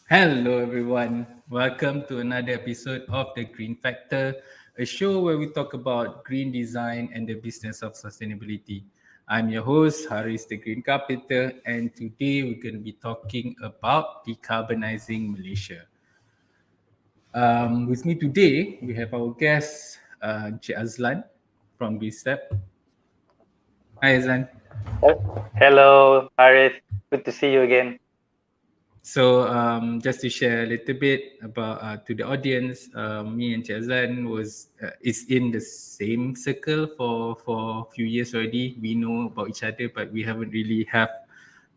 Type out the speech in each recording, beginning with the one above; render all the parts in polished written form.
Hello, everyone. Welcome to another episode of The Green Factor, a show where we talk about green design and the business of sustainability. I'm your host, Haris the Green Carpenter, and today we're going to be talking about decarbonizing Malaysia. With me today, we have our guest, Encik Azlan from Greensteps. Hi, Azlan. Hello, Harith. Good to see you again. So just to share a little bit about to the audience, me and Chazan is in the same circle for a few years already. We know about each other, but we haven't really have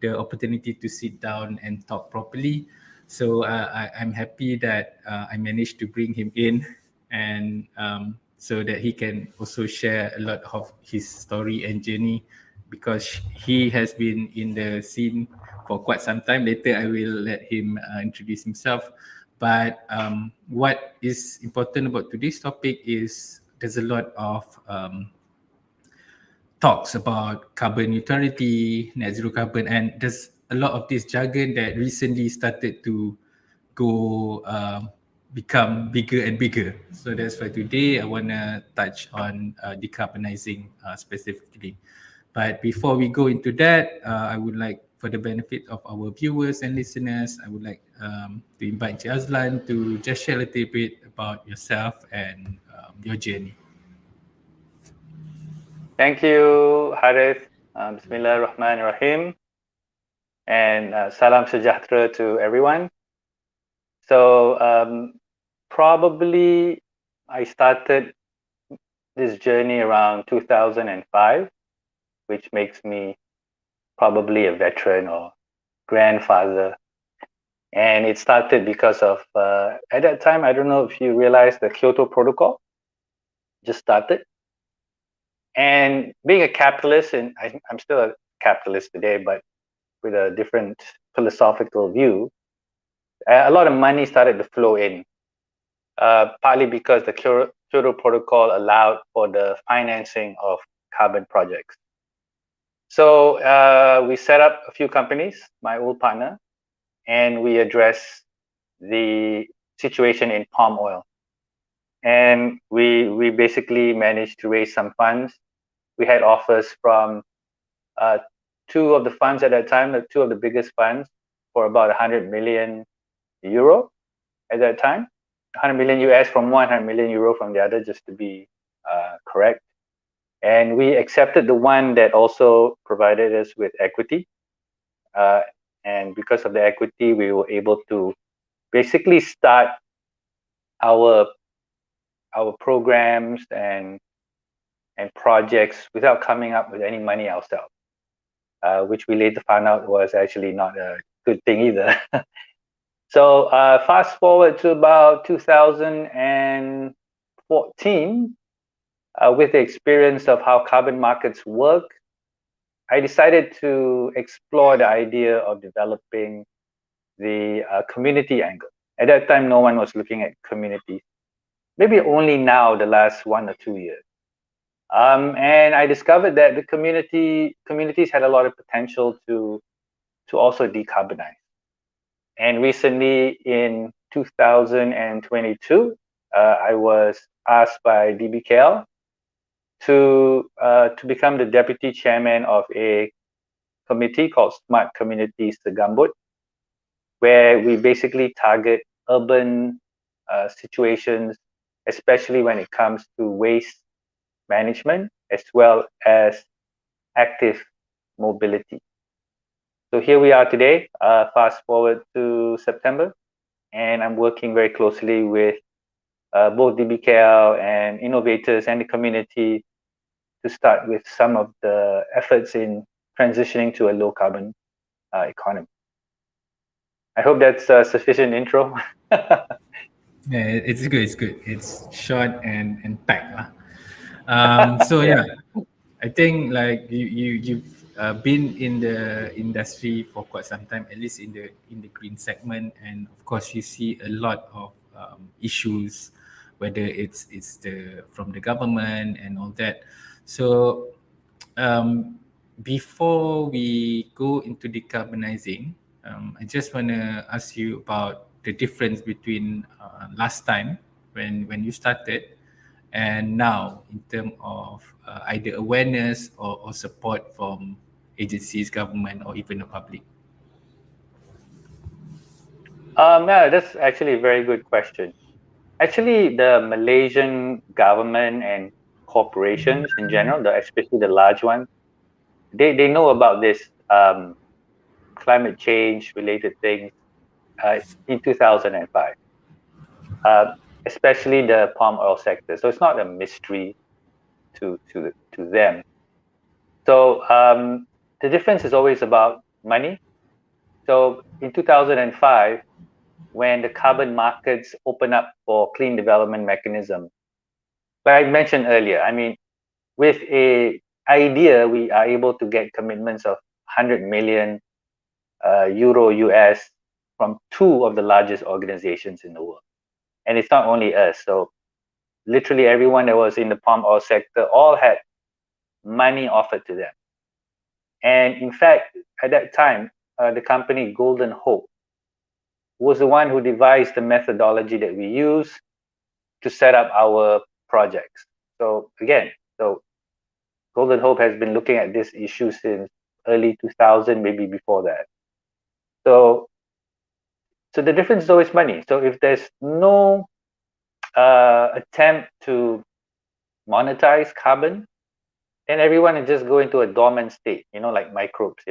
the opportunity to sit down and talk properly. So I'm happy that I managed to bring him in, and so that he can also share a lot of his story and journey, because he has been in the scene for quite some time. Later, I will let him introduce himself. But what is important about today's topic is there's a lot of talks about carbon neutrality, net zero carbon, and there's a lot of this jargon that recently started to go become bigger and bigger. So that's why today I want to touch on decarbonizing specifically. But before we go into that, I would like, for the benefit of our viewers and listeners, I would like to invite Azlan to just share a little bit about yourself and your journey. Thank you, Harith. Bismillah ar-Rahman ar-Rahim. And salam sejahtera to everyone. So, probably I started this journey around 2005, which makes me probably a veteran or grandfather. And it started because of, at that time, I don't know if you realize the Kyoto Protocol just started. And being a capitalist, and I'm still a capitalist today, but with a different philosophical view, a lot of money started to flow in, partly because the Kyoto Protocol allowed for the financing of carbon projects. So we set up a few companies, my old partner, and we address the situation in palm oil. And we basically managed to raise some funds. We had offers from two of the funds at that time, two of the biggest funds, for about 100 million euro at that time. 100 million US from one, 100 million euro from the other, just to be correct. And we accepted the one that also provided us with equity. And because of the equity, we were able to basically start our programs and projects without coming up with any money ourselves, which we later found out was actually not a good thing either. So fast forward to about 2014, with the experience of how carbon markets work, I decided to explore the idea of developing the community angle. At that time, no one was looking at communities. Maybe only now, the last 1 or 2 years. And I discovered that the communities had a lot of potential to also decarbonize. And recently, in 2022, I was asked by DBKL to become the deputy chairman of a committee called Smart Communities Segambut, where we basically target urban situations, especially when it comes to waste management as well as active mobility. So here we are today, fast forward to September, and I'm working very closely with both DBKL and innovators and the community to start with some of the efforts in transitioning to a low carbon economy. I hope that's a sufficient intro. Yeah, it's good. It's good. It's short and packed. So Yeah. yeah, I think like you've been in the industry for quite some time, at least in the green segment, and of course you see a lot of issues, whether it's the from the government and all that. So before we go into decarbonizing, I just want to ask you about the difference between last time when you started and now in terms of either awareness or support from agencies, government, or even the public. No, that's actually a very good question. Actually, the Malaysian government and corporations in general, especially the large ones, they know about this climate change related things in 2005, uh, especially the palm oil sector. So it's not a mystery to them. So the difference is always about money. So in 2005, when the carbon markets open up for clean development mechanism, like I mentioned earlier, I mean, with a idea, we are able to get commitments of 100 million euro US from two of the largest organizations in the world. And it's not only us. So literally everyone that was in the palm oil sector all had money offered to them. And in fact, at that time, the company Golden Hope was the one who devised the methodology that we use to set up our projects. So again, so Golden Hope has been looking at this issue since early 2000, maybe before that. So, so the difference is always money. So if there's no attempt to monetize carbon, then everyone is just go into a dormant state, like microbes,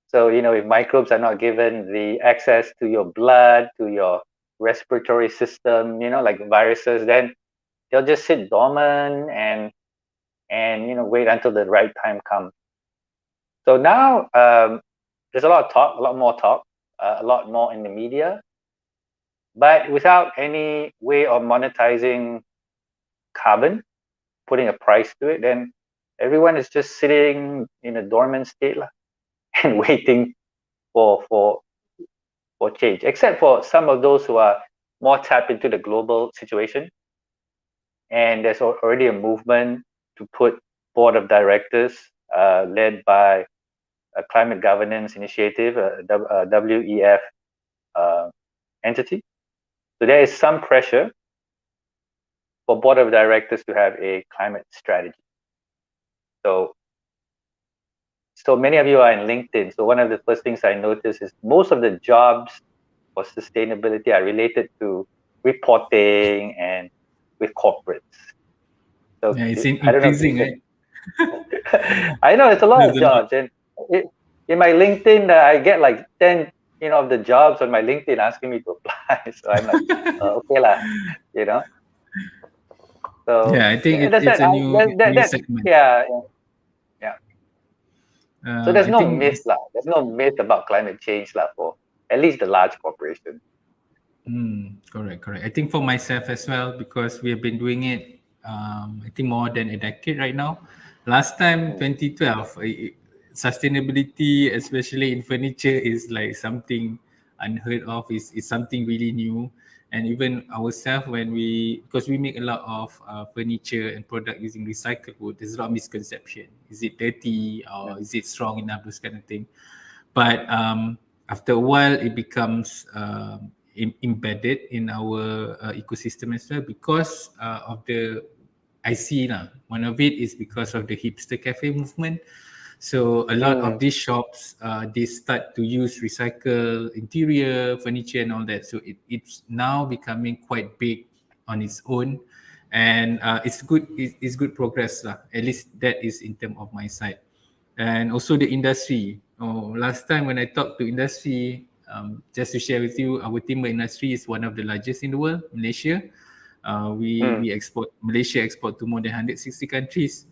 So, if microbes are not given the access to your blood, to your respiratory system, like viruses, then they'll just sit dormant and wait until the right time comes. So now there's a lot of talk, a lot more talk, a lot more in the media, but without any way of monetizing carbon, putting a price to it, then everyone is just sitting in a dormant state and waiting for change, except for some of those who are more tapped into the global situation. And there's already a movement to put board of directors led by a climate governance initiative, a WEF entity. So there is some pressure for board of directors to have a climate strategy. So many of you are in LinkedIn. So one of the first things I noticed is most of the jobs for sustainability are related to reporting and with corporates. So Yeah, it's I don't know if increasing, right? I know it's a lot of There's a lot. jobs, and in my LinkedIn, I get like 10, of the jobs on my LinkedIn asking me to apply. So I'm like, okay lah, you know. So Yeah, I think yeah, that's it's that. a new That segment. yeah, yeah. So there's I no think myth lah. There's no myth about climate change lah for at least the large corporations. Correct. I think for myself as well, because we have been doing it, I think more than a decade right now. Last time, 2012, sustainability, especially in furniture, is like something unheard of. Is something really new. And even ourselves, because we make a lot of furniture and product using recycled wood, there's a lot of misconception. Is it dirty or is it strong enough? Those kind of thing. But after a while, it becomes embedded in our ecosystem as well because of the I see now. One of it is because of the hipster cafe movement. So a lot of these shops, they start to use recycle interior, furniture and all that. So it's now becoming quite big on its own. And it's good. It's good progress lah. At least that is in terms of my side, and also the industry. Last time when I talked to industry, just to share with you, our timber industry is one of the largest in the world, Malaysia. We export, Malaysia export to more than 160 countries,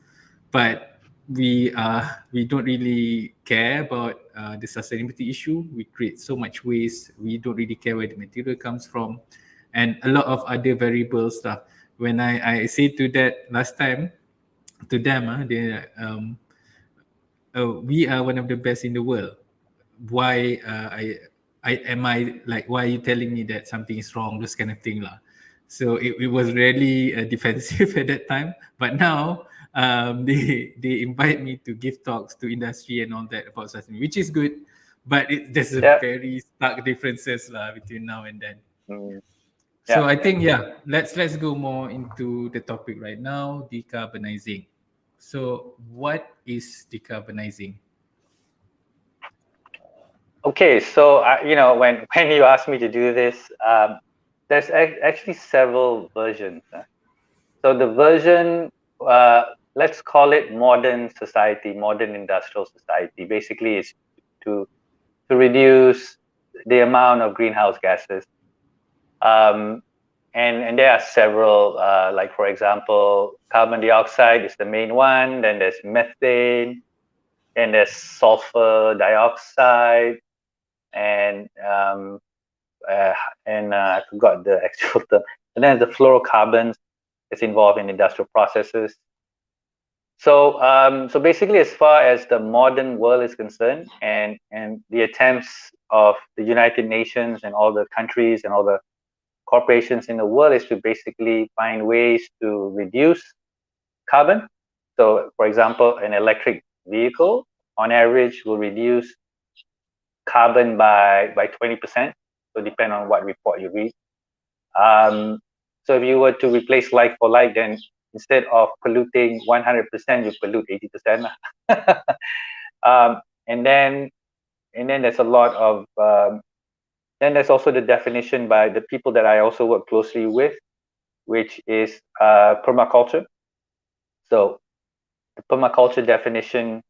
but we don't really care about the sustainability issue. We create so much waste. We don't really care where the material comes from, and a lot of other variables lah. When I say to that last time to them, we are one of the best in the world. Why why are you telling me that something is wrong? This kind of thing lah. So it was really defensive at that time. But now they invite me to give talks to industry and all that about sustainability, which is good. but there's a Yeah. very stark differences between now and then. Mm, So yeah. I think let's go more into the topic right now, decarbonizing. So what is decarbonizing? Okay, so when you asked me to do this, there's actually several versions. So the version, let's call it modern society, modern industrial society, basically is to to reduce the amount of greenhouse gases. Um, and there are several, like for example, carbon dioxide is the main one. Then there's methane, and there's sulfur dioxide, and uh, I forgot the actual term. And then the fluorocarbons that's involved in industrial processes. So basically, as far as the modern world is concerned, and the attempts of the United Nations and all the countries and all the corporations in the world is to basically find ways to reduce carbon. So, for example, an electric vehicle on average will reduce carbon by 20%. So depend on what report you read. So if you were to replace like for like, then instead of polluting 100%, you pollute 80%. um, and then there's a lot of then there's also the definition by the people that I also work closely with, which is permaculture. So the permaculture definition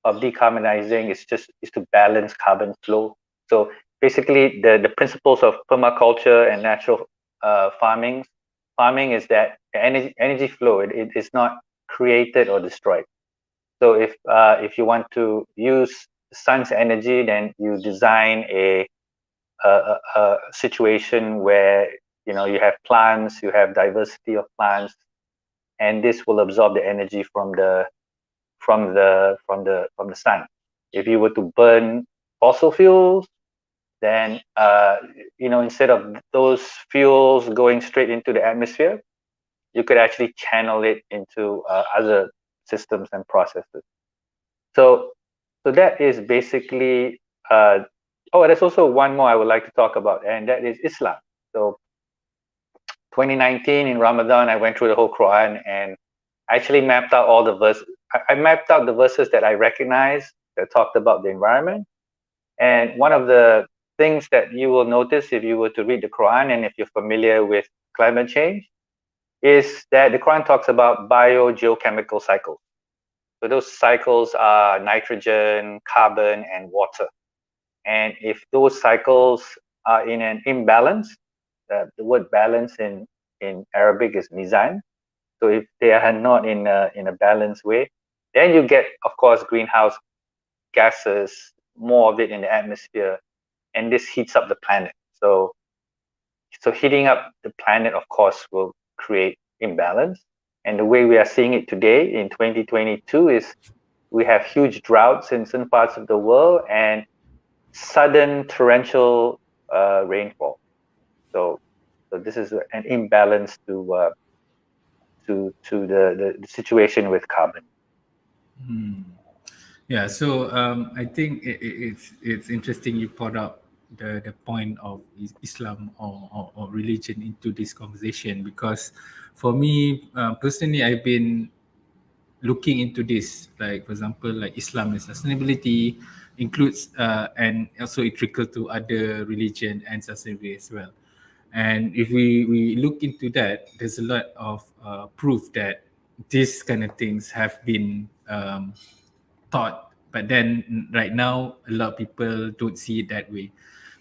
of decarbonizing is to balance carbon flow. So basically, the principles of permaculture and natural farming is that the energy flow it is not created or destroyed. So if you want to use the sun's energy, then you design a situation where you have plants, you have diversity of plants, and this will absorb the energy from the sun. If you were to burn fossil fuels, then instead of those fuels going straight into the atmosphere, you could actually channel it into other systems and processes. So that is basically. There's also one more I would like to talk about, and that is Islam. So 2019 in Ramadan, I went through the whole Quran and actually mapped out all the verses. I mapped out the verses that I recognize that talked about the environment. And one of the things that you will notice if you were to read the Quran and if you're familiar with climate change is that the Quran talks about biogeochemical cycles. So those cycles are nitrogen, carbon, and water. And if those cycles are in an imbalance, the word balance in Arabic is mizan. So if they are not in a balanced way, then you get, of course, greenhouse gases, more of it in the atmosphere, and this heats up the planet. So heating up the planet, of course, will create imbalance. And the way we are seeing it today in 2022 is we have huge droughts in some parts of the world and sudden torrential rainfall. So this is an imbalance to the situation with carbon. Yeah, so I think it's interesting you brought up the point of Islam or religion into this conversation, because for me personally, I've been looking into this. Like for example, like Islam and sustainability includes and also it trickles to other religion and sustainability as well. And if we look into that, there's a lot of proof that these kind of things have been taught, but then right now a lot of people don't see it that way.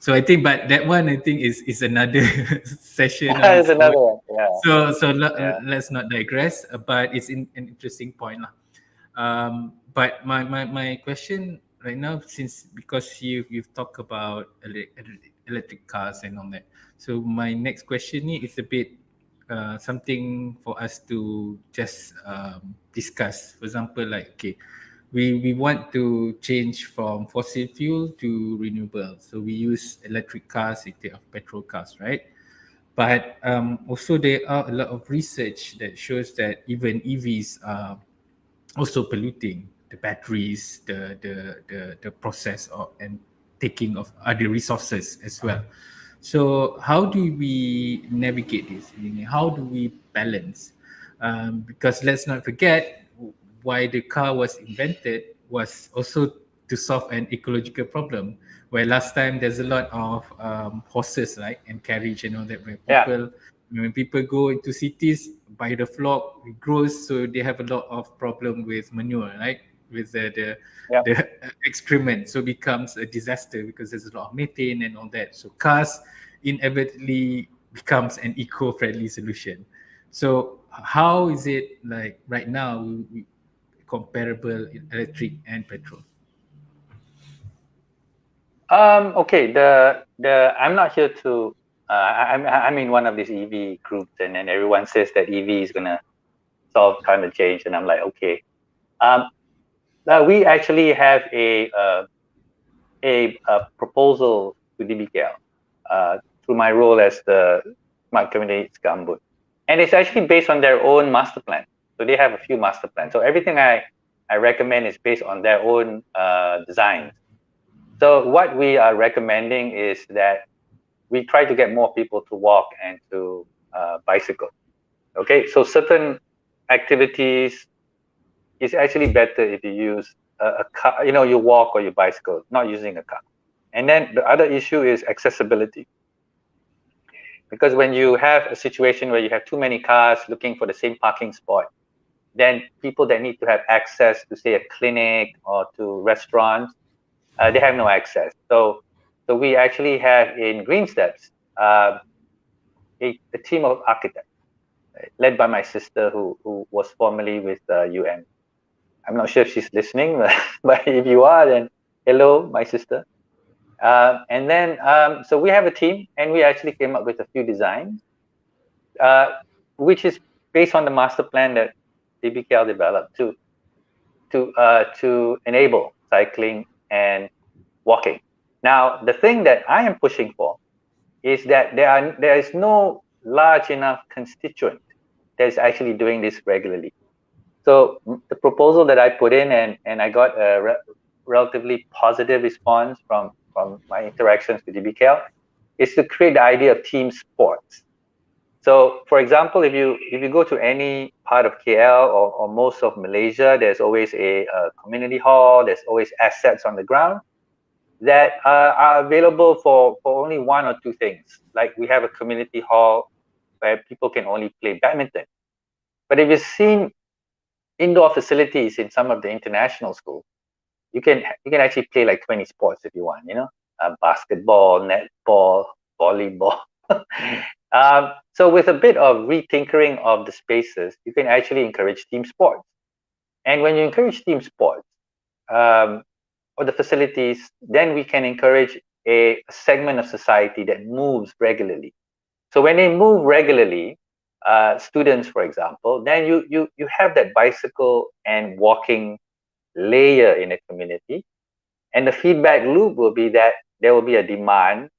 So I think, but that one I think is another session on There's its own. another one. Yeah, yeah. Let's not digress, but it's an interesting point lah. But my question right now, since because you've talked about electric cars and all that, so my next question is a bit something for us to just discuss. For example, like okay, we want to change from fossil fuel to renewable, so we use electric cars instead of petrol cars, right? But also there are a lot of research that shows that even EVs are also polluting the batteries, the process of and taking of other resources as well. So how do we navigate this? How do we balance? Because let's not forget why the car was invented was also to solve an ecological problem. Where last time there's a lot of horses, right, and carriage and all that. Where Yeah. when people go into cities, by the flock, it grows, so they have a lot of problem with manure, right, with Yeah. the excrement, so becomes a disaster because there's a lot of methane and all that. So cars inevitably becomes an eco-friendly solution. So how is it like right now comparable in electric and petrol? Okay. The I'm not here to. I'm in one of these EV groups, and then everyone says that EV is gonna solve climate change, and I'm like, okay. Um, we actually have a proposal to DBKL through my role as the Smart Communities Gambut, and it's actually based on their own master plan. So they have a few master plans. So everything I recommend is based on their own designs. So what we are recommending is that we try to get more people to walk and to bicycle. Okay, so certain activities is actually better if you use a car. You walk or you bicycle, not using a car. And then the other issue is accessibility. Because when you have a situation where you have too many cars looking for the same parking spot, then people that need to have access to, say, a clinic or to restaurants, they have no access. So we actually have in Greensteps a team of architects led by my sister who was formerly with UN. I'm not sure if she's listening, but if you are, then hello, my sister. And then, so we have a team, and we actually came up with a few designs, which is based on the master plan that DBKL developed to enable cycling and walking. Now, the thing that I am pushing for is that there is no large enough constituent that is actually doing this regularly. So the proposal that I put in, and I got a relatively positive response from my interactions with DBKL, is to create the idea of team sports. So, for example, if you go to any part of KL or most of Malaysia, there's always a community hall. There's always assets on the ground that are available for only one or two things. Like we have a community hall where people can only play badminton. But if you've seen indoor facilities in some of the international schools, you can actually play like 20 sports if you want. Basketball, netball, volleyball. So with a bit of retinkering of the spaces, you can actually encourage team sports. And when you encourage team sports or the facilities, then we can encourage a segment of society that moves regularly. So when they move regularly, students, for example, then you have that bicycle and walking layer in a community. And the feedback loop will be that there will be a demand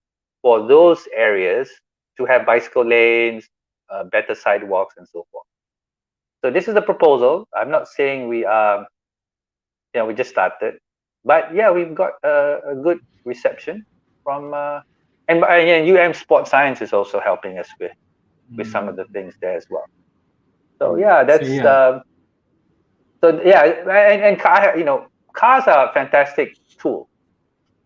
for those areas to have bicycle lanes, better sidewalks, and so forth. So this is the proposal. I'm not saying we just started, but yeah, we've got a good reception from and Sport Science is also helping us with some of the things there as well. So yeah, that's so yeah, and cars are a fantastic tool,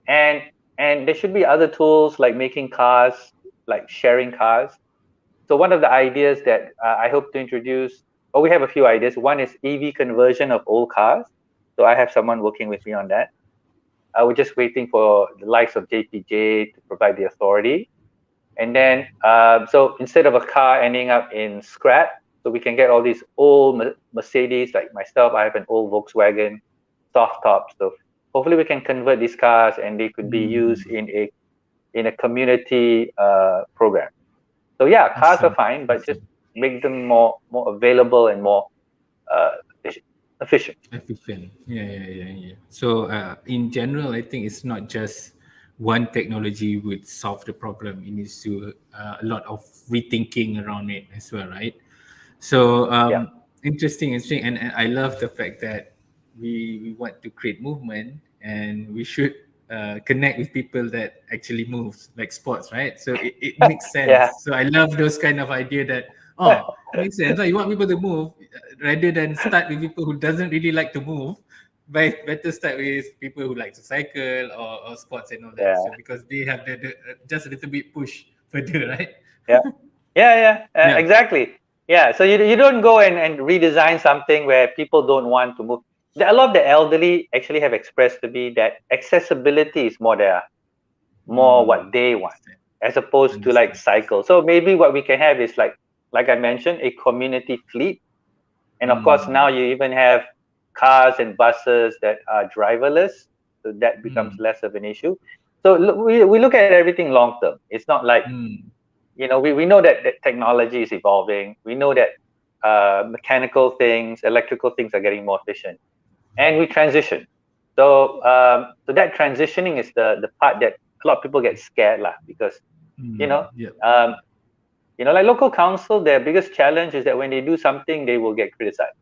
and there should be other tools like making cars, like sharing cars. So one of the ideas that I hope to introduce, we have a few ideas. One is EV conversion of old cars. So I have someone working with me on that. We're just waiting for the likes of JPJ to provide the authority. And then, so instead of a car ending up in scrap, so we can get all these old Mercedes, like myself, I have an old Volkswagen soft top. So hopefully we can convert these cars and they could be used in a community program. So yeah, cars are fine, but just make them more available and more efficient. Yeah. So in general, I think it's not just one technology would solve the problem. It needs to a lot of rethinking around it as well, right? So interesting, and I love the fact that we want to create movement, and we should connect with people that actually moves, like sports, right? So it makes Yeah. sense. So I love those kind of idea that, oh, makes sense. Like, you want people to move rather than start with people who doesn't really like to move. But better start with people who like to cycle or sports and all that. Yeah. So because they have the just a little bit push further, right? Yeah. Yeah. Yeah. Exactly. Yeah. So you don't go and redesign something where people don't want to move. A lot of the elderly actually have expressed to me that accessibility is more what they want, Understand. as opposed to like Understand. cycle. So maybe what we can have is like I mentioned, a community fleet. And of course, now you even have cars and buses that are driverless, so that becomes less of an issue. So we look at everything long term. It's not like, we know that technology is evolving. We know that mechanical things, electrical things are getting more efficient, and we transition. So that transitioning is the part that a lot of people get scared lah, because you know Yep. um, like local council, their biggest challenge is that when they do something, they will get criticized,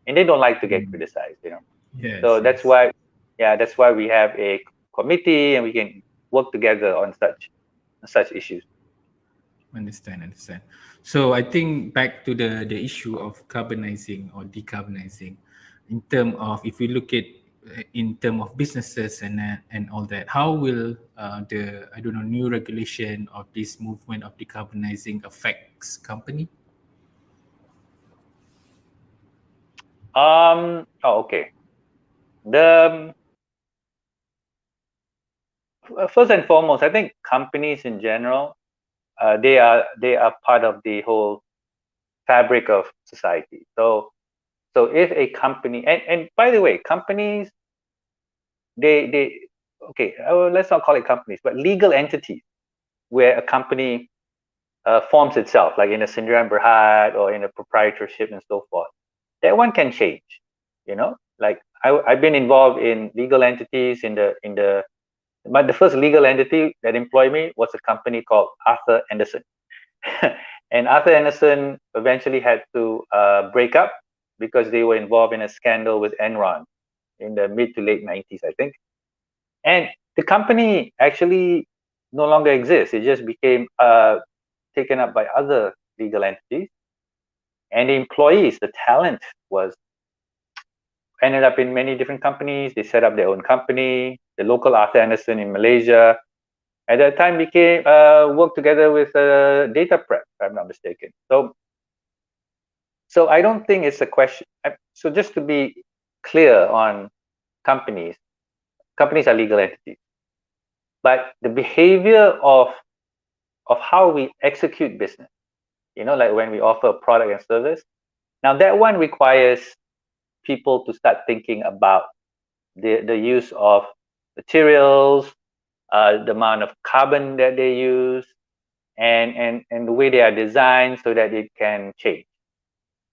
and they don't like to get criticized. Yes. So Yes. that's why we have a committee, and we can work together on such issues. Understand. So I think back to the issue of carbonizing or decarbonizing, in term of, if we look at in term of businesses and all that, how will the, I don't know, new regulation of this movement of decarbonizing affects company? Okay. The First and foremost, I think companies in general, they are part of the whole fabric of society. So if a company, and by the way, companies, they okay, let's not call it companies, but legal entities where a company forms itself, like in a Sendirian Berhad or in a proprietorship and so forth, that one can change. Like I've been involved in legal entities but the first legal entity that employed me was a company called Arthur Anderson. And Arthur Anderson eventually had to break up because they were involved in a scandal with Enron in the mid to late 90s, I think. And the company actually no longer exists. It just became taken up by other legal entities. And the employees, the talent, was ended up in many different companies. They set up their own company. The local Arthur Anderson in Malaysia at that time became worked together with Data Prep, if I'm not mistaken. So I don't think it's a question. So just to be clear on companies, companies are legal entities, but the behavior of how we execute business, like when we offer a product and service, now that one requires people to start thinking about the use of materials, the amount of carbon that they use, and the way they are designed so that it can change.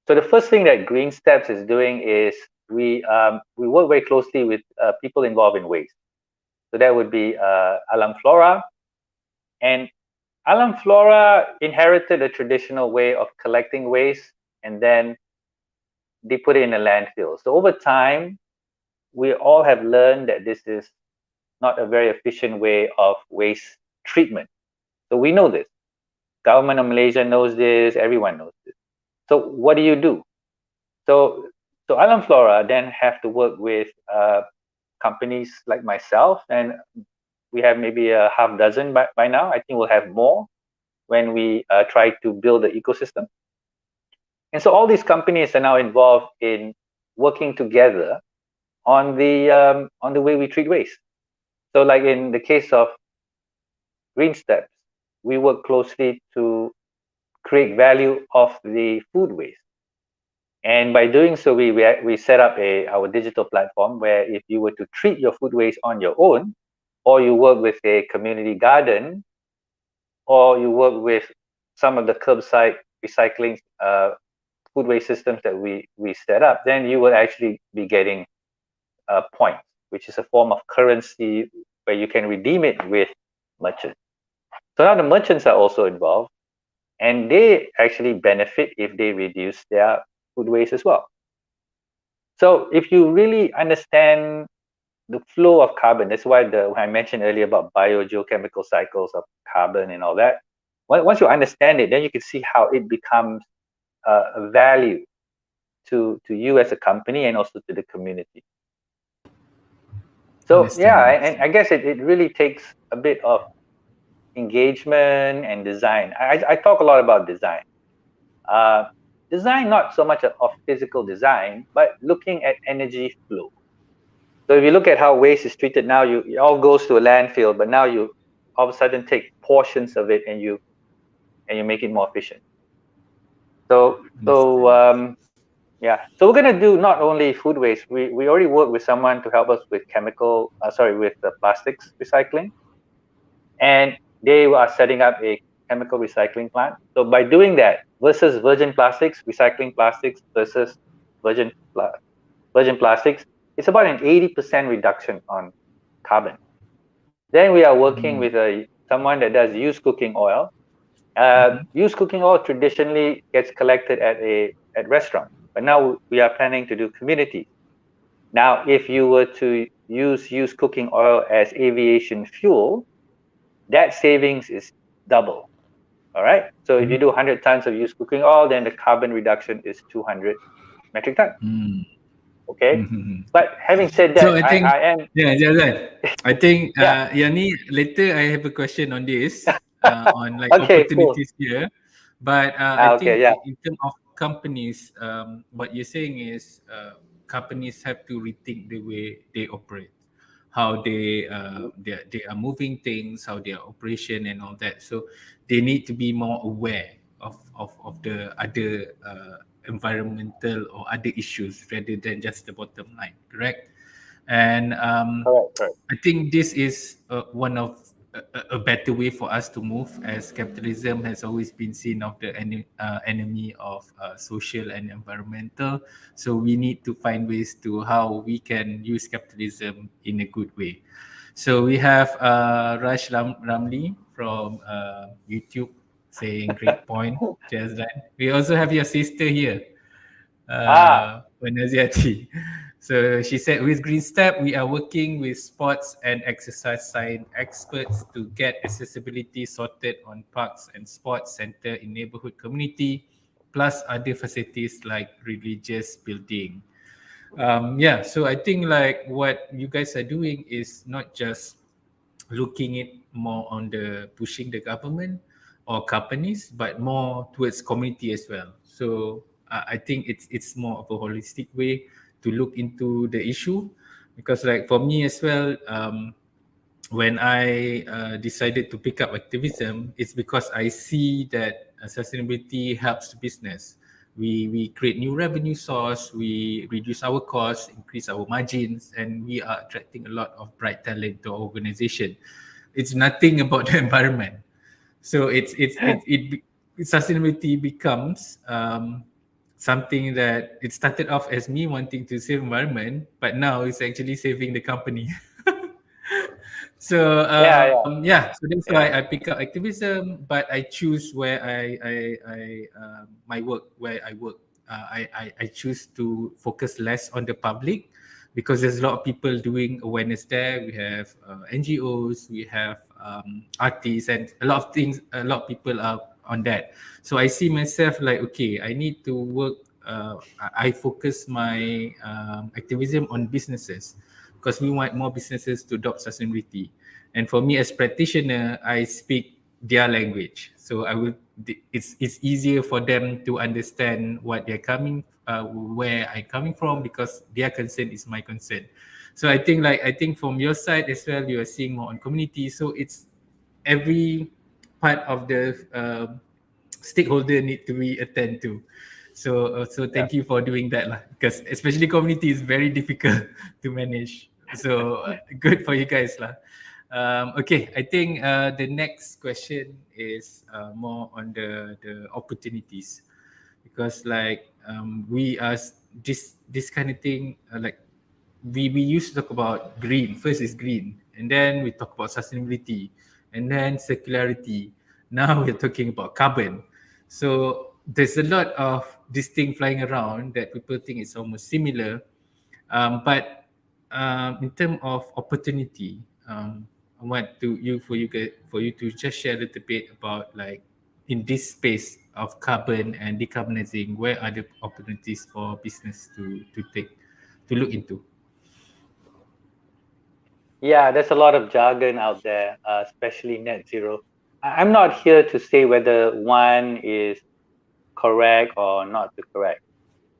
So the first thing that Greensteps is doing is we work very closely with people involved in waste. So that would be Alam Flora, and Alam Flora inherited a traditional way of collecting waste, and then they put it in a landfill. So over time, we all have learned that this is not a very efficient way of waste treatment. So we know this. Government of Malaysia knows this. Everyone knows this. So what do you do? So Alam Flora then have to work with companies like myself, and we have maybe a half dozen by now. I think we'll have more when we try to build the ecosystem. And so all these companies are now involved in working together on the way we treat waste. So like in the case of Greensteps, we work closely to create value of the food waste. And by doing so, we set up our digital platform where if you were to treat your food waste on your own, or you work with a community garden, or you work with some of the curbside recycling food waste systems that we set up, then you will actually be getting points, which is a form of currency where you can redeem it with merchants. So now the merchants are also involved, and they actually benefit if they reduce their food waste as well. So if you really understand the flow of carbon. That's why when I mentioned earlier about biogeochemical cycles of carbon and all that. Once you understand it, then you can see how it becomes a value to you as a company and also to the community. So yeah, and I guess it really takes a bit of engagement and design. I talk a lot about design. Uh, Design not so much of physical design, but looking at energy flow. So if you look at how waste is treated now, it all goes to a landfill, but now you all of a sudden take portions of it and you make it more efficient. So yeah. So we're gonna do not only food waste. We already work with someone to help us with with the plastics recycling, and they are setting up a chemical recycling plant. So by doing that versus virgin plastics, recycling plastics versus virgin virgin plastics, it's about an 80% reduction on carbon. Then we are working with someone that does used cooking oil. Used cooking oil traditionally gets collected at restaurants, but now we are planning to do communities. Now, if you were to use used cooking oil as aviation fuel, that savings is double. All right. So if you do 100 tons of used cooking oil, then the carbon reduction is 200 metric tons. Okay. But having said So that, I think, I am. yeah, Jazan, I think Yeah. Yani, later I have a question on this, on like Okay. Cool. opportunities here. But I Okay. think Yeah. in terms of companies, what you're saying is companies have to rethink the way they operate, how they are moving things, how their operation and all that. So they need to be more aware of the other environmental or other issues rather than just the bottom line, correct? And Correct. Correct. I think this is one of a better way for us to move, as capitalism has always been seen of the enemy of social and environmental. So we need to find ways to how we can use capitalism in a good way. So we have Ramli from YouTube saying great point, Jazlan. We also have your sister here, Ah. Naziati. So she said, with Green Step, we are working with sports and exercise science experts to get accessibility sorted on parks and sports center in neighborhood community, plus other facilities like religious building. Yeah, so I think like what you guys are doing is not just looking it more on the pushing the government or companies, but more towards community as well. So I think it's more of a holistic way to look into the issue, because like for me as well, when I decided to pick up activism, it's because I see that sustainability helps the business. We create new revenue source, we reduce our costs, increase our margins, and we are attracting a lot of bright talent to our organization. It's nothing about the environment. So sustainability becomes something that it started off as me wanting to save environment, but now it's actually saving the company. So Yeah. Yeah. yeah, so that's why I Yeah. pick up activism, but I choose where I my work where I work. I choose to focus less on the public, because there's a lot of people doing awareness there. We have NGOs, we have artists, and a lot of things. A lot of people are on that. So I see myself like, okay, I need to work. I focus my activism on businesses, because we want more businesses to adopt sustainability. And for me as practitioner, I speak their language. So it's easier for them to understand what they're coming, where I'm coming from, because their concern is my concern. So I think from your side as well, you are seeing more on community. So it's every part of the stakeholder need to be attend to. So Yeah. thank you for doing that lah, because especially community is very difficult to manage. So good for you guys lah. Okay, I think the next question is more on the opportunities, because like we are this kind of thing, like we used to talk about green. First is green, and then we talk about sustainability, and then circularity. Now we're talking about carbon. So there's a lot of this thing flying around that people think it's almost similar, but in terms of opportunity, I want for you to just share a little bit about, like, in this space of carbon and decarbonizing, where are the opportunities for business to look into? Yeah, there's a lot of jargon out there, especially net zero. I'm not here to say whether one is correct or not too correct.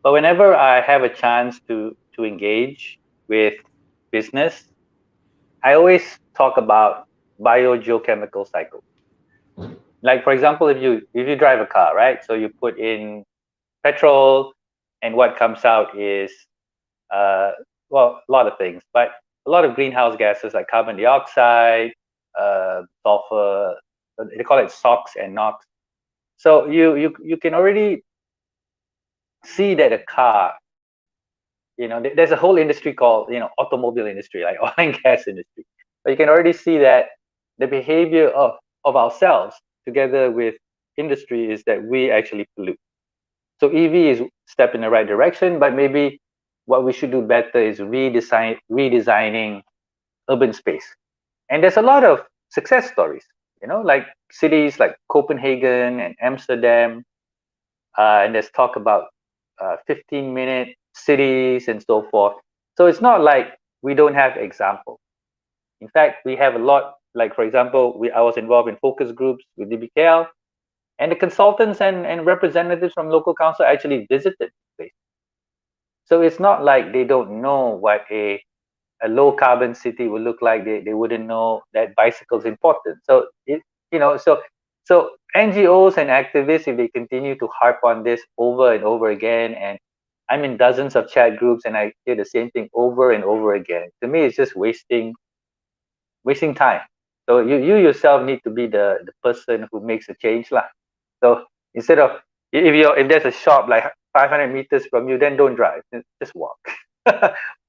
But whenever I have a chance to engage with business, I always talk about biogeochemical cycle. Like, for example, if you drive a car, right? So you put in petrol, and what comes out is uh, well, a lot of things, but a lot of greenhouse gases like carbon dioxide, sulfur. They call it SOx and NOx. So you can already see that a car, there's a whole industry called, automobile industry, like oil and gas industry. But you can already see that the behavior of ourselves together with industry is that we actually pollute. So EV is step in the right direction, but maybe what we should do better is redesigning urban space. And there's a lot of success stories, like cities like Copenhagen and Amsterdam, and there's talk about 15-minute cities and so forth. So it's not like we don't have examples. In fact, we have a lot. Like, for example, I was involved in focus groups with DBKL, and the consultants and representatives from local council actually visited the place. So it's not like they don't know what a low carbon city would look like. They wouldn't know that bicycle is important. So so NGOs and activists, if they continue to harp on this over and over again, and I'm in dozens of chat groups and I hear the same thing over and over again, to me it's just wasting time. So you yourself need to be the person who makes a change lah. So instead of, if there's a shop like 500 meters from you, then don't drive, just walk,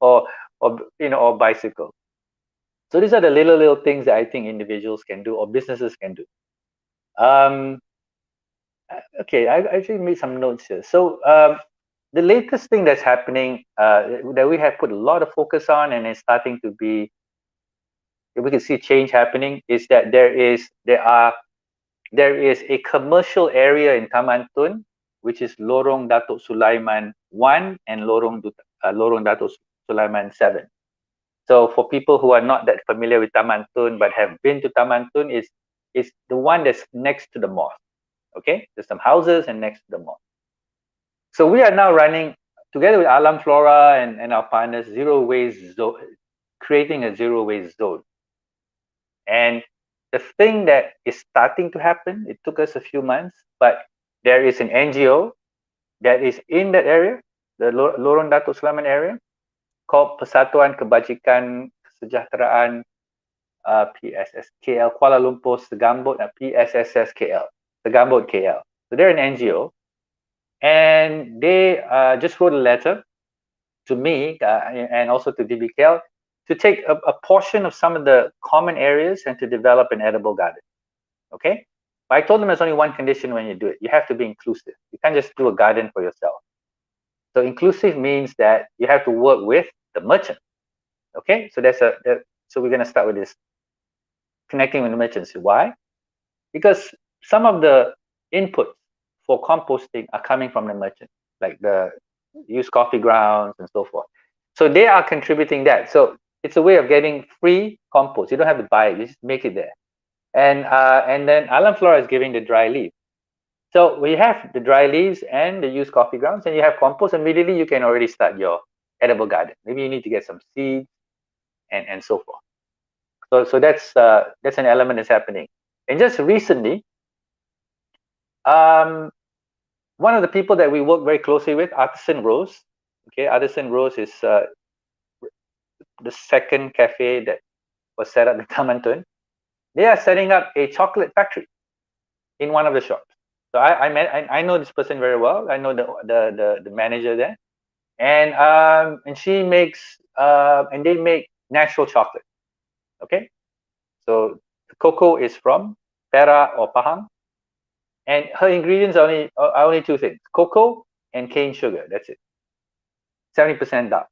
or or bicycle. So these are the little things that I think individuals can do or businesses can do. Okay, I actually made some notes here. So the latest thing that's happening, that we have put a lot of focus on, and it's starting to be, we can see change happening, is that there is a commercial area in Taman Tun, which is Lorong Datuk Sulaiman 1 and Lorong Datuk Sulaiman 7. So for people who are not that familiar with Taman Tun but have been to Taman Tun, is the one that's next to the mosque. Okay, there's some houses and next to the mosque. So we are now running together with Alam Flora and our partners, zero waste zone, creating a zero waste zone. And the thing that is starting to happen, it took us a few months, but there is an NGO that is in that area, the Lorong Datuk Sulaiman area, called Persatuan Kebajikan Kesejahteraan PSS KL Kuala Lumpur Segambut, PSSS KL Segambut KL. So they're an NGO, and they just wrote a letter to me and also to DBKL to take a portion of some of the common areas and to develop an edible garden. Okay, but I told them there's only one condition when you do it: you have to be inclusive. You can't just do a garden for yourself. So inclusive means that you have to work with the merchant. Okay, so so we're going to start with this, connecting with the merchants. Why? Because some of the inputs for composting are coming from the merchant, like the used coffee grounds and so forth. So they are contributing that. So it's a way of getting free compost. You don't have to buy it; you just make it there. And then Alam Flora is giving the dry leaf. So we have the dry leaves and the used coffee grounds, and you have compost. Immediately, you can already start your edible garden. Maybe you need to get some seeds and so forth. So that's an element that's happening. And just recently, one of the people that we work very closely with, Artisan Rose. Okay, Artisan Rose is the second cafe that was set up in Taman Tun. They are setting up a chocolate factory in one of the shops. So I know this person very well. I know the manager there, and she makes and they make natural chocolate. Okay, so the cocoa is from Perak or Pahang, and her ingredients are only two things: cocoa and cane sugar. That's it. 70% dark.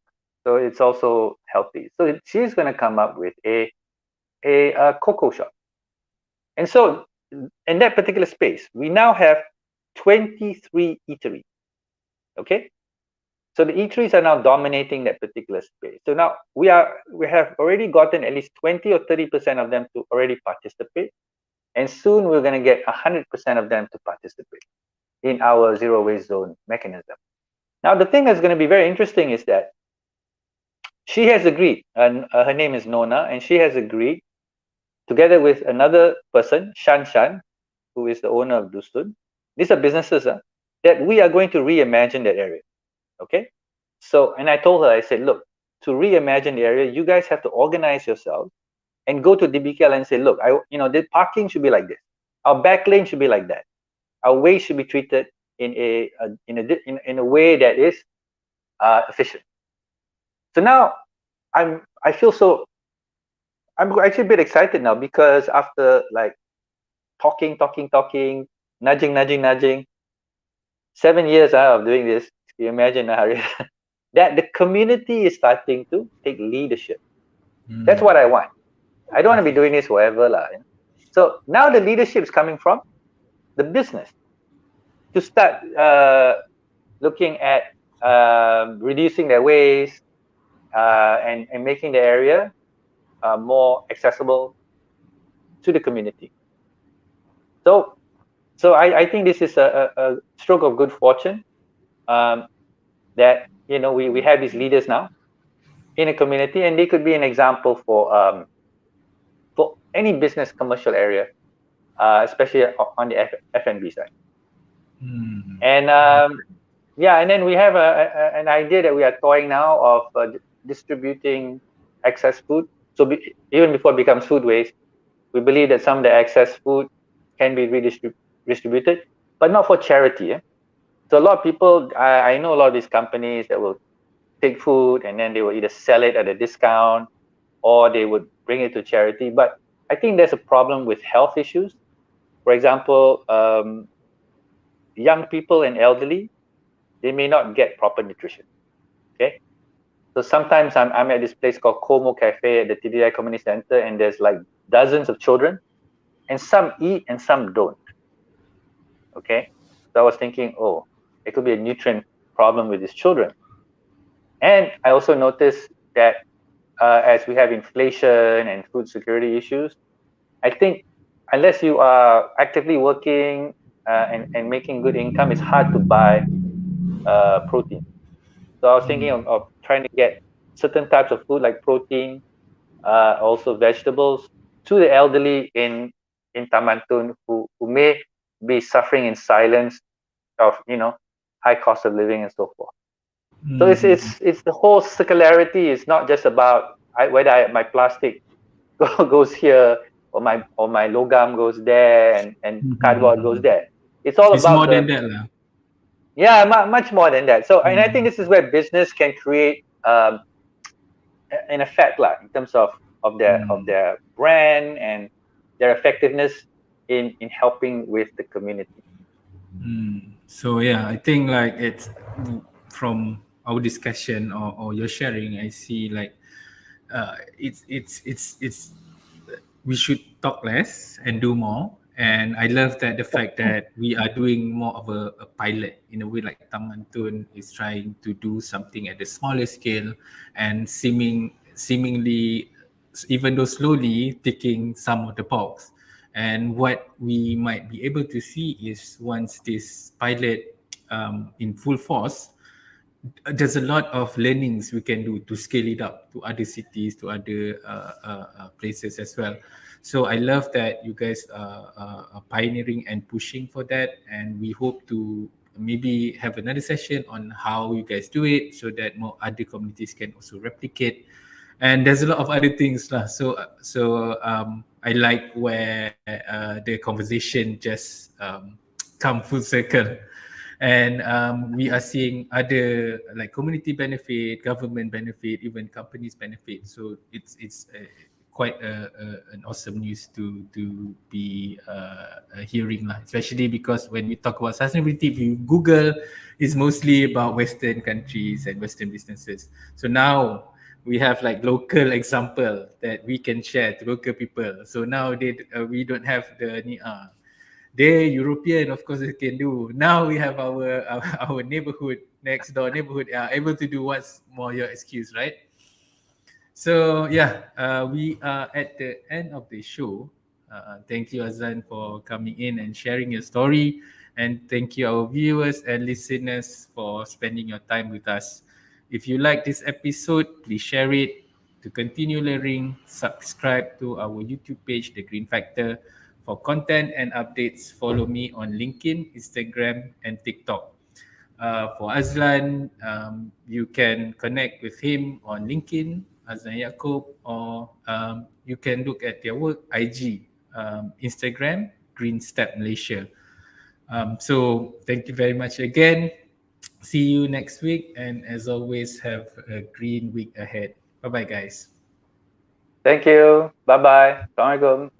So it's also healthy. So she's going to come up with a cocoa shop. And so in that particular space, we now have 23 eateries. Okay. So the eateries are now dominating that particular space. So now we have already gotten at least 20 or 30% of them to already participate. And soon we're going to get 100% of them to participate in our zero waste zone mechanism. Now, the thing that's going to be very interesting is that she has agreed, and her name is Nona, and she has agreed, together with another person, Shan, who is the owner of Dusun. These are businesses that we are going to reimagine that area. Okay? So, and I told her, I said, look, to reimagine the area, you guys have to organize yourselves and go to DBKL and say, look, the parking should be like this. Our back lane should be like that. Our waste should be treated in a way that is efficient. So now I'm actually a bit excited now, because after like talking, nudging, 7 years of doing this, you imagine that the community is starting to take leadership. That's what I want. I don't want to be doing this forever. So now the leadership is coming from the business to start looking at reducing their waste and making the area more accessible to the community. So I think this is a stroke of good fortune, that we have these leaders now in a community, and they could be an example for any business commercial area, especially on the F&B side. And and then we have an idea that we are toying now of distributing excess food. So even before it becomes food waste, we believe that some of the excess food can be redistributed, but not for charity. So a lot of people, I know a lot of these companies that will take food and then they will either sell it at a discount or they would bring it to charity. But I think there's a problem with health issues. For example, young people and elderly, they may not get proper nutrition. Okay. So sometimes I'm at this place called Como Cafe at the TDI Community Center, and there's like dozens of children, and some eat and some don't. Okay. So I was thinking, oh, it could be a nutrient problem with these children. And I also noticed that as we have inflation and food security issues, I think unless you are actively working and making good income, it's hard to buy protein. So I was thinking of trying to get certain types of food like protein, also vegetables, to the elderly in Tamantun who may be suffering in silence of high cost of living and so forth. So it's the whole circularity. It's not just about whether my plastic goes here or my logam goes there and cardboard goes there. It's all about more than that lah. Yeah, much more than that. So and I think this is where business can create an effect in terms of their brand and their effectiveness in helping with the community. So yeah, I think like it's from our discussion or your sharing, I see like it's we should talk less and do more. And I love that the fact that we are doing more of a pilot in a way, like Tamantun is trying to do something at a smaller scale and seemingly, even though slowly, ticking some of the box. And what we might be able to see is once this pilot in full force, there's a lot of learnings we can do to scale it up to other cities, to other places as well. So I love that you guys are pioneering and pushing for that, and we hope to maybe have another session on how you guys do it so that more other communities can also replicate. And there's a lot of other things lah. So I like where the conversation just come full circle. And we are seeing other like community benefit, government benefit, even companies benefit. So it's quite an awesome news to be hearing lah. Especially because when we talk about sustainability, if you Google, it's mostly about Western countries and Western businesses. So now we have like local example that we can share to local people. So now we don't have the they European, of course, they can do. Now we have our neighborhood, next door neighborhood, are able to do. What's more your excuse, right? So yeah, we are at the end of the show. Thank you, Azlan, for coming in and sharing your story, and thank you, our viewers and listeners, for spending your time with us. If you like this episode, please share it. To continue learning, subscribe to our YouTube page, The Green Factor. For content and updates, follow me on LinkedIn, Instagram, and TikTok. For Azlan, you can connect with him on LinkedIn, Azlan Yaacob, or you can look at their work, IG, Instagram, Greenstep Malaysia. So thank you very much again. See you next week, and as always, have a green week ahead. Bye bye, guys. Thank you. Bye bye. Assalamualaikum.